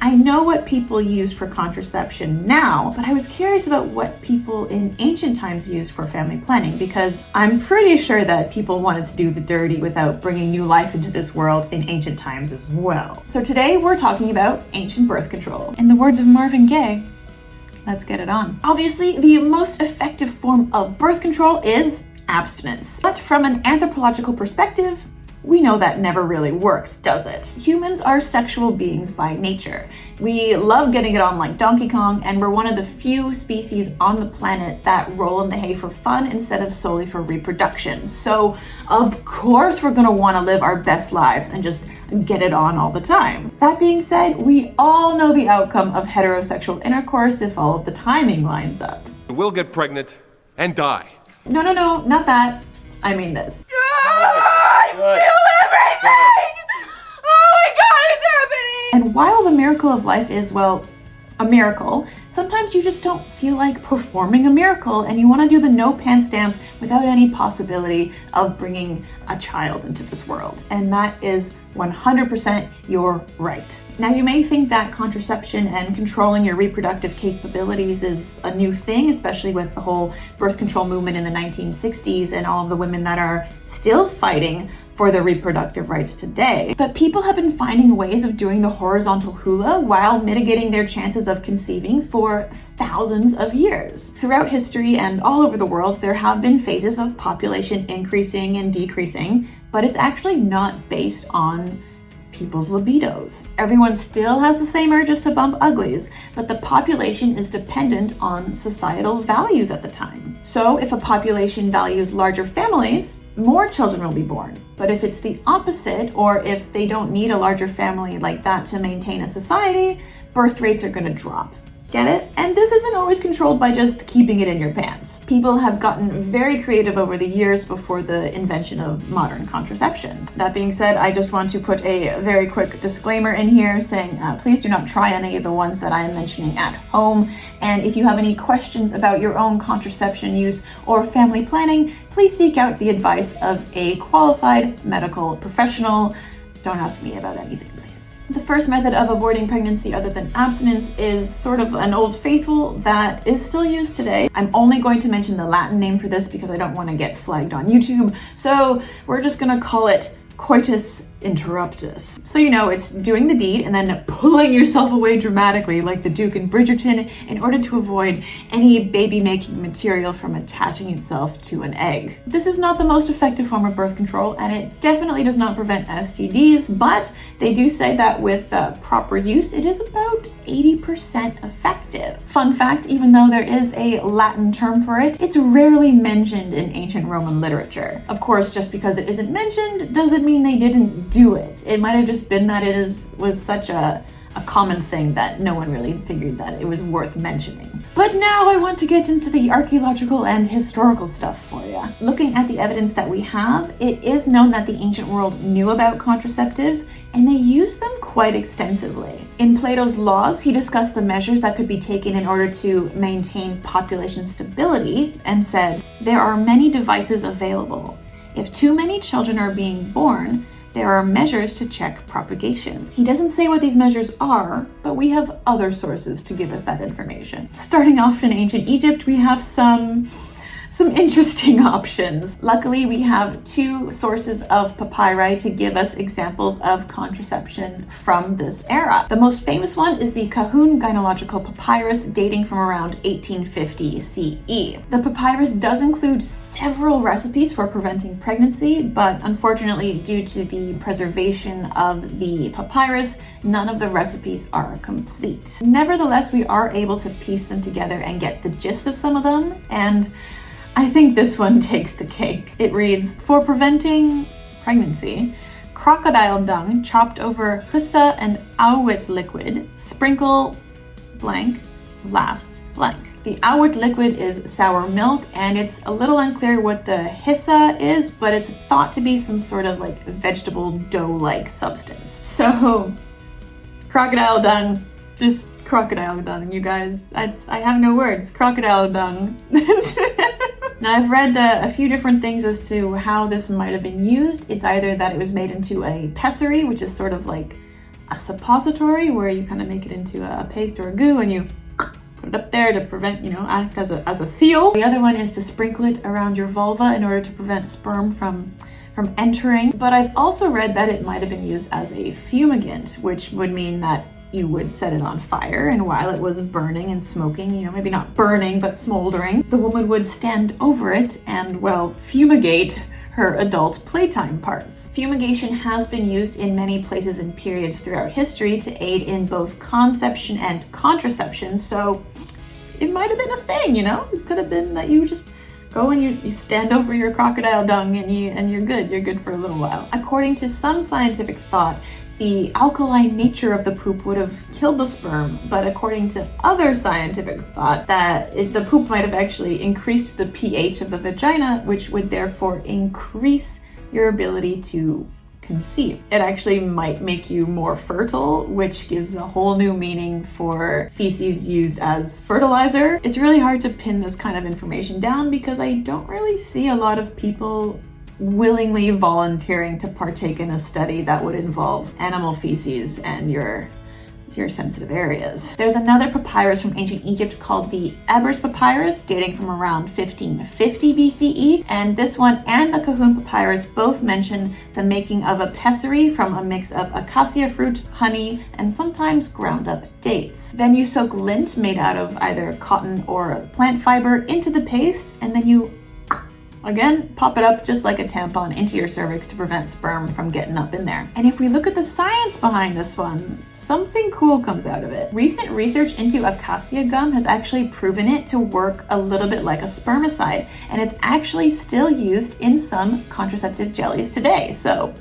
I know what people use for contraception now, but I was curious about what people in ancient times used for family planning, because I'm pretty sure that people wanted to do the dirty without bringing new life into this world in ancient times as well. So today we're talking about ancient birth control. In the words of Marvin Gaye, let's get it on. Obviously, the most effective form of birth control is abstinence. But from an anthropological perspective, we know that never really works, does it? Humans are sexual beings by nature. We love getting it on like Donkey Kong, and we're one of the few species on the planet that roll in the hay for fun instead of solely for reproduction. So, of course, we're gonna wanna live our best lives and just get it on all the time. That being said, we all know the outcome of heterosexual intercourse if all of the timing lines up. We'll get pregnant and die. No, not that. I mean this. I feel everything! Oh my God, it's happening! And while the miracle of life is, well, a miracle, sometimes you just don't feel like performing a miracle and you want to do the no pants dance without any possibility of bringing a child into this world. And that is 100% your right. Now, you may think that contraception and controlling your reproductive capabilities is a new thing, especially with the whole birth control movement in the 1960s and all of the women that are still fighting for their reproductive rights today. But people have been finding ways of doing the horizontal hula while mitigating their chances of conceiving for thousands of years. Throughout history and all over the world, there have been phases of population increasing and decreasing, but it's actually not based on people's libidos. Everyone still has the same urges to bump uglies, but the population is dependent on societal values at the time. So if a population values larger families, more children will be born. But if it's the opposite, or if they don't need a larger family like that to maintain a society, birth rates are going to drop. Get it? And this isn't always controlled by just keeping it in your pants. People have gotten very creative over the years before the invention of modern contraception. That being said, I just want to put a very quick disclaimer in here saying please do not try any of the ones that I am mentioning at home. And if you have any questions about your own contraception use or family planning, please seek out the advice of a qualified medical professional. Don't ask me about anything, please. The first method of avoiding pregnancy other than abstinence is sort of an old faithful that is still used today. I'm only going to mention the Latin name for this because I don't want to get flagged on YouTube, so we're just gonna call it coitus interruptus. So you know, it's doing the deed and then pulling yourself away dramatically like the Duke in Bridgerton in order to avoid any baby-making material from attaching itself to an egg. This is not the most effective form of birth control, and it definitely does not prevent STDs, but they do say that with proper use, it is about 80% effective. Fun fact, even though there is a Latin term for it, it's rarely mentioned in ancient Roman literature. Of course, just because it isn't mentioned doesn't mean they didn't do it. It might have just been that was such a common thing that no one really figured that it was worth mentioning. But now I want to get into the archaeological and historical stuff for you. Looking at the evidence that we have, it is known that the ancient world knew about contraceptives and they used them quite extensively. In Plato's Laws, he discussed the measures that could be taken in order to maintain population stability and said, "There are many devices available. If too many children are being born, there are measures to check propagation." He doesn't say what these measures are, but we have other sources to give us that information. Starting off in ancient Egypt, we have some interesting options. Luckily, we have two sources of papyri to give us examples of contraception from this era. The most famous one is the Cahun Gynecological Papyrus dating from around 1850 CE. The papyrus does include several recipes for preventing pregnancy, but unfortunately, due to the preservation of the papyrus, none of the recipes are complete. Nevertheless, we are able to piece them together and get the gist of some of them, and I think this one takes the cake. It reads, "For preventing pregnancy, crocodile dung chopped over hussa and awit liquid, sprinkle blank, lasts blank." The awit liquid is sour milk, and it's a little unclear what the hissa is, but it's thought to be some sort of like vegetable dough-like substance. So, crocodile dung, just crocodile dung, you guys. I have no words. Crocodile dung. Now, I've read a few different things as to how this might have been used. It's either that it was made into a pessary, which is sort of like a suppository where you kind of make it into a paste or a goo and you put it up there to prevent, act as a seal. The other one is to sprinkle it around your vulva in order to prevent sperm from entering. But I've also read that it might have been used as a fumigant, which would mean that you would set it on fire, and while it was burning and smoking, maybe not burning, but smoldering, the woman would stand over it and, well, fumigate her adult playtime parts. Fumigation has been used in many places and periods throughout history to aid in both conception and contraception, so it might have been a thing, It could have been that you just go and you stand over your crocodile dung and you're good for a little while. According to some scientific thought, the alkaline nature of the poop would have killed the sperm, but according to other scientific thought, that the poop might have actually increased the pH of the vagina, which would therefore increase your ability to conceive. It actually might make you more fertile, which gives a whole new meaning for feces used as fertilizer. It's really hard to pin this kind of information down because I don't really see a lot of people willingly volunteering to partake in a study that would involve animal feces and your sensitive areas. There's another papyrus from ancient Egypt called the Ebers Papyrus, dating from around 1550 BCE, and this one and the Kahun Papyrus both mention the making of a pessary from a mix of acacia fruit, honey, and sometimes ground up dates. Then you soak lint made out of either cotton or plant fiber into the paste, and then you again, pop it up just like a tampon into your cervix to prevent sperm from getting up in there. And if we look at the science behind this one, something cool comes out of it. Recent research into acacia gum has actually proven it to work a little bit like a spermicide, and it's actually still used in some contraceptive jellies today. So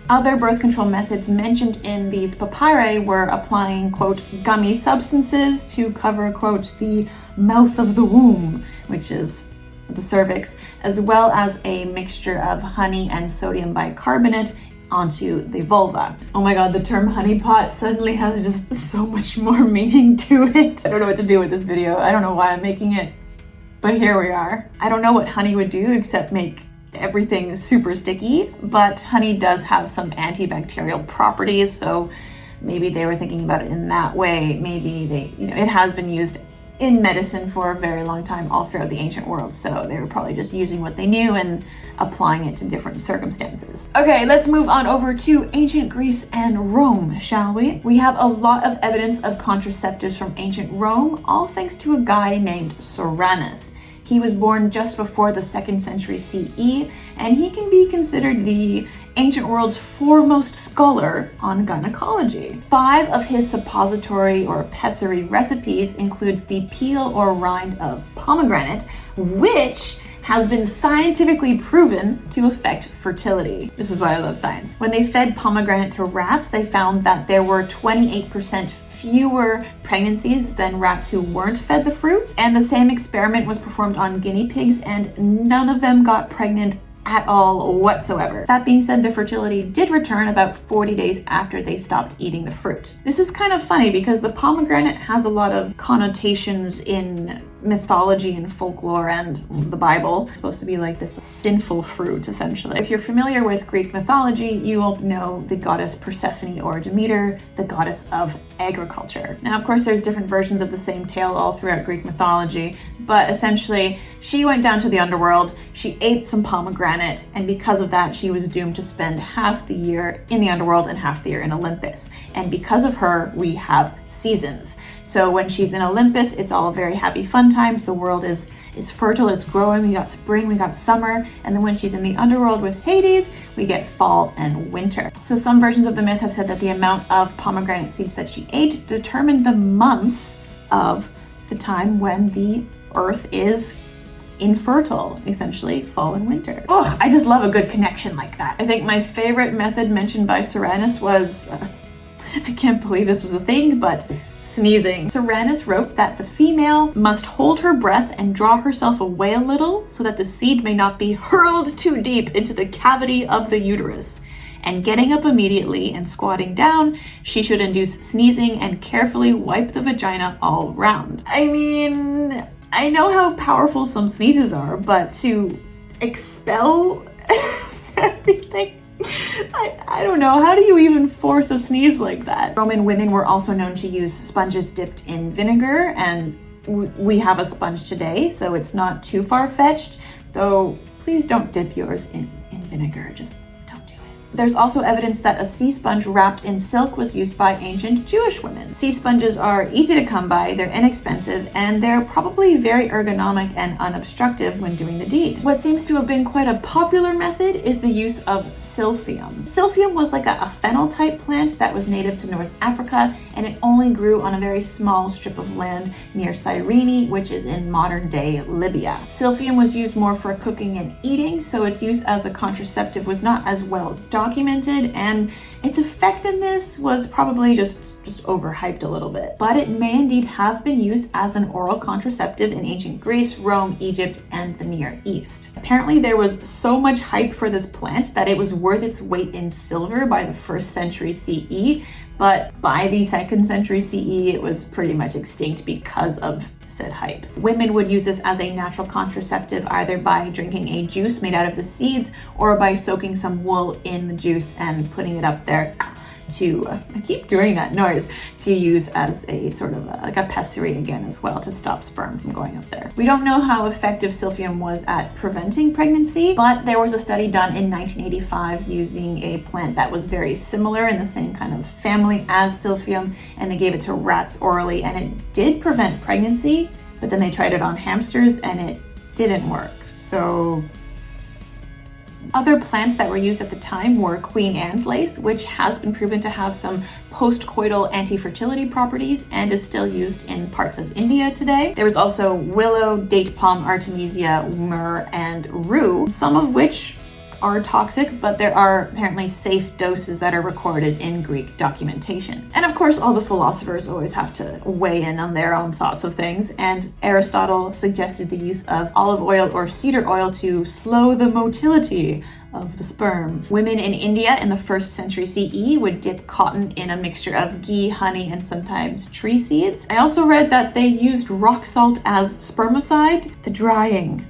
other birth control methods mentioned in these papyri were applying, quote, gummy substances to cover, quote, the mouth of the womb, which is the cervix, as well as a mixture of honey and sodium bicarbonate onto the vulva. Oh my god, the term honeypot suddenly has just so much more meaning to it. I don't know what to do with this video. I don't know why I'm making it, but here we are. I don't know what honey would do except make everything super sticky, but honey does have some antibacterial properties, so maybe they were thinking about it in that way. Maybe it has been used in medicine for a very long time all throughout the ancient world, so they were probably just using what they knew and applying it to different circumstances. Okay, let's move on over to ancient Greece and Rome, shall we? We have a lot of evidence of contraceptives from ancient Rome, all thanks to a guy named Soranus. He was born just before the 2nd century CE, and he can be considered the ancient world's foremost scholar on gynecology. 5 of his suppository or pessary recipes includes the peel or rind of pomegranate, which has been scientifically proven to affect fertility. This is why I love science. When they fed pomegranate to rats, they found that there were 28% fewer pregnancies than rats who weren't fed the fruit. And the same experiment was performed on guinea pigs, and none of them got pregnant at all whatsoever. That being said, the fertility did return about 40 days after they stopped eating the fruit. This is kind of funny because the pomegranate has a lot of connotations in mythology and folklore and the Bible. It's supposed to be like this sinful fruit, essentially. If you're familiar with Greek mythology, you will know the goddess Persephone or Demeter, the goddess of agriculture. Now, of course, there's different versions of the same tale all throughout Greek mythology, but essentially, she went down to the underworld, she ate some pomegranate, and because of that, she was doomed to spend half the year in the underworld and half the year in Olympus. And because of her, we have seasons. So when she's in Olympus, it's all very happy, fun times. The world is fertile, it's growing. We got spring, we got summer. And then when she's in the underworld with Hades, we get fall and winter. So some versions of the myth have said that the amount of pomegranate seeds that she ate determined the months of the time when the earth is infertile, essentially fall and winter. Oh, I just love a good connection like that. I think my favorite method mentioned by Soranus was, I can't believe this was a thing, but sneezing. Soranus wrote that the female must hold her breath and draw herself away a little so that the seed may not be hurled too deep into the cavity of the uterus. And getting up immediately and squatting down, she should induce sneezing and carefully wipe the vagina all round. I mean, I know how powerful some sneezes are, but to expel everything I don't know, how do you even force a sneeze like that? Roman women were also known to use sponges dipped in vinegar, and we have a sponge today, so it's not too far-fetched, though please don't dip yours in vinegar, just don't do it. There's also evidence that a sea sponge wrapped in silk was used by ancient Jewish women. Sea sponges are easy to come by, they're inexpensive, and they're probably very ergonomic and unobstructive when doing the deed. What seems to have been quite a popular method is the use of silphium. Silphium was like a fennel type plant that was native to North Africa, and it only grew on a very small strip of land near Cyrene, which is in modern day Libya. Silphium was used more for cooking and eating, so its use as a contraceptive was not as well documented, and its effectiveness was probably just overhyped a little bit. But it may indeed have been used as an oral contraceptive in ancient Greece, Rome, Egypt, and the Near East. Apparently there was so much hype for this plant that it was worth its weight in silver by the 1st century CE, but by the 2nd century CE, it was pretty much extinct because of said hype. Women would use this as a natural contraceptive either by drinking a juice made out of the seeds or by soaking some wool in the juice and putting it up there to, I keep doing that noise, to use as a sort of like a pessary again as well to stop sperm from going up there. We don't know how effective silphium was at preventing pregnancy, but there was a study done in 1985 using a plant that was very similar in the same kind of family as silphium, and they gave it to rats orally, and it did prevent pregnancy, but then they tried it on hamsters and it didn't work. So other plants that were used at the time were Queen Anne's lace, which has been proven to have some post-coital anti-fertility properties and is still used in parts of India today. There was also willow, date palm, artemisia, myrrh, and rue, some of which are toxic, but there are apparently safe doses that are recorded in Greek documentation. And of course, all the philosophers always have to weigh in on their own thoughts of things, and Aristotle suggested the use of olive oil or cedar oil to slow the motility of the sperm. Women in India in the 1st century CE would dip cotton in a mixture of ghee, honey, and sometimes tree seeds. I also read that they used rock salt as spermicide. The drying.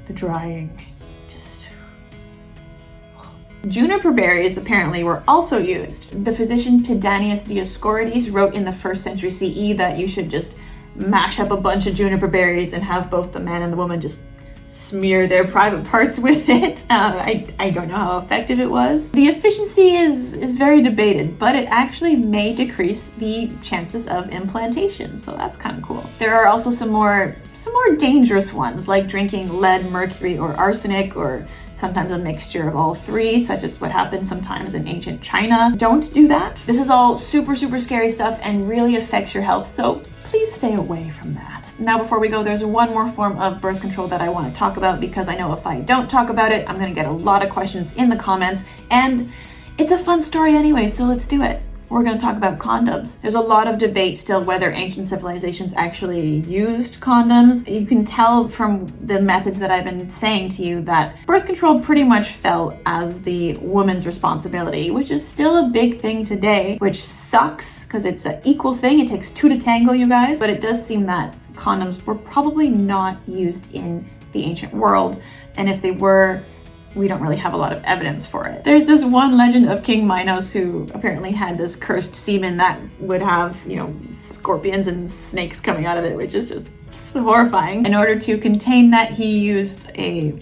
Juniper berries apparently were also used. The physician Pedanius Dioscorides wrote in the 1st century CE that you should just mash up a bunch of juniper berries and have both the man and the woman just smear their private parts with it. I don't know how effective it was. The efficiency is very debated, but it actually may decrease the chances of implantation, so that's kind of cool. There are also some more dangerous ones, like drinking lead, mercury, or arsenic, or sometimes a mixture of all three, such as what happened sometimes in ancient China. Don't do that. This is all super scary stuff and really affects your health, so please stay away from that. Now, before we go, there's one more form of birth control that I want to talk about, because I know if I don't talk about it, I'm going to get a lot of questions in the comments, and it's a fun story anyway, so let's do it. We're going to talk about condoms. There's a lot of debate still whether ancient civilizations actually used condoms. You can tell from the methods that I've been saying to you that birth control pretty much fell as the woman's responsibility, which is still a big thing today, which sucks because it's an equal thing. It takes two to tango, you guys. But it does seem that condoms were probably not used in the ancient world. And if they were, we don't really have a lot of evidence for it. There's this one legend of King Minos who apparently had this cursed semen that would have, scorpions and snakes coming out of it, which is just so horrifying. In order to contain that, he used a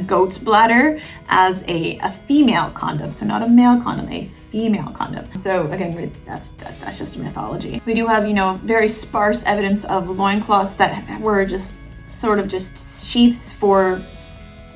goat's bladder as a female condom. So not a male condom, a female condom. So again, that's just a mythology. We do have, very sparse evidence of loincloths that were just sort of just sheaths for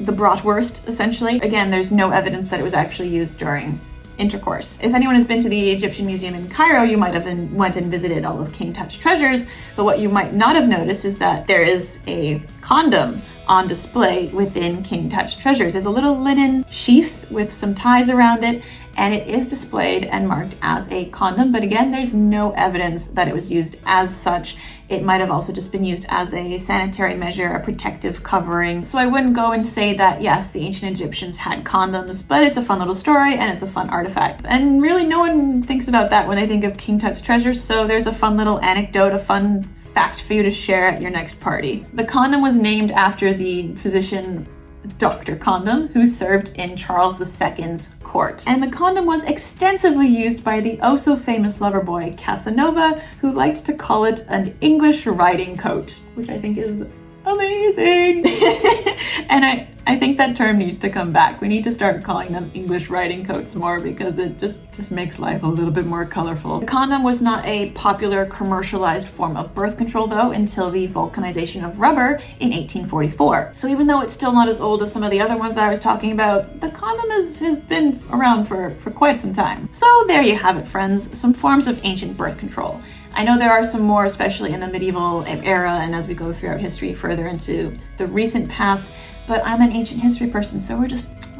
the bratwurst, essentially. Again, there's no evidence that it was actually used during intercourse. If anyone has been to the Egyptian Museum in Cairo, you might have went and visited all of King Tut's treasures, but what you might not have noticed is that there is a condom on display within King Tut's treasures. There's a little linen sheath with some ties around it, and it is displayed and marked as a condom, but again, there's no evidence that it was used as such. It might have also just been used as a sanitary measure, a protective covering. So I wouldn't go and say that, yes, the ancient Egyptians had condoms, but it's a fun little story and it's a fun artifact. And really no one thinks about that when they think of King Tut's treasures, so there's a fun little anecdote, a fun fact for you to share at your next party. The condom was named after the physician Dr. Condom, who served in Charles II's court. And the condom was extensively used by the oh-so-famous lover boy Casanova, who liked to call it an English riding coat, which I think is amazing. And I think that term needs to come back. We need to start calling them English riding coats more because it just makes life a little bit more colorful. The condom was not a popular commercialized form of birth control though until the vulcanization of rubber in 1844. So even though it's still not as old as some of the other ones that I was talking about, the condom has been around for quite some time. So there you have it, friends, some forms of ancient birth control. I know there are some more, especially in the medieval era and as we go throughout history further into the recent past, but I'm an ancient history person, so we're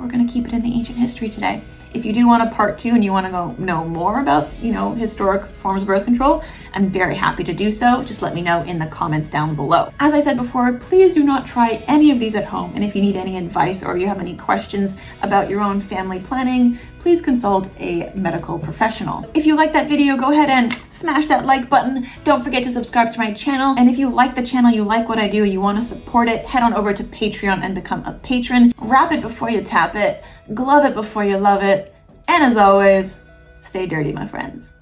gonna keep it in the ancient history today. If you do want a part 2 and you want to go know more about, historic forms of birth control, I'm very happy to do so. Just let me know in the comments down below. As I said before, please do not try any of these at home. And if you need any advice or you have any questions about your own family planning, please consult a medical professional. If you like that video, go ahead and smash that like button. Don't forget to subscribe to my channel. And if you like the channel, you like what I do, you want to support it, head on over to Patreon and become a patron. Wrap it before you tap it. Glove it before you love it. And as always, stay dirty, my friends.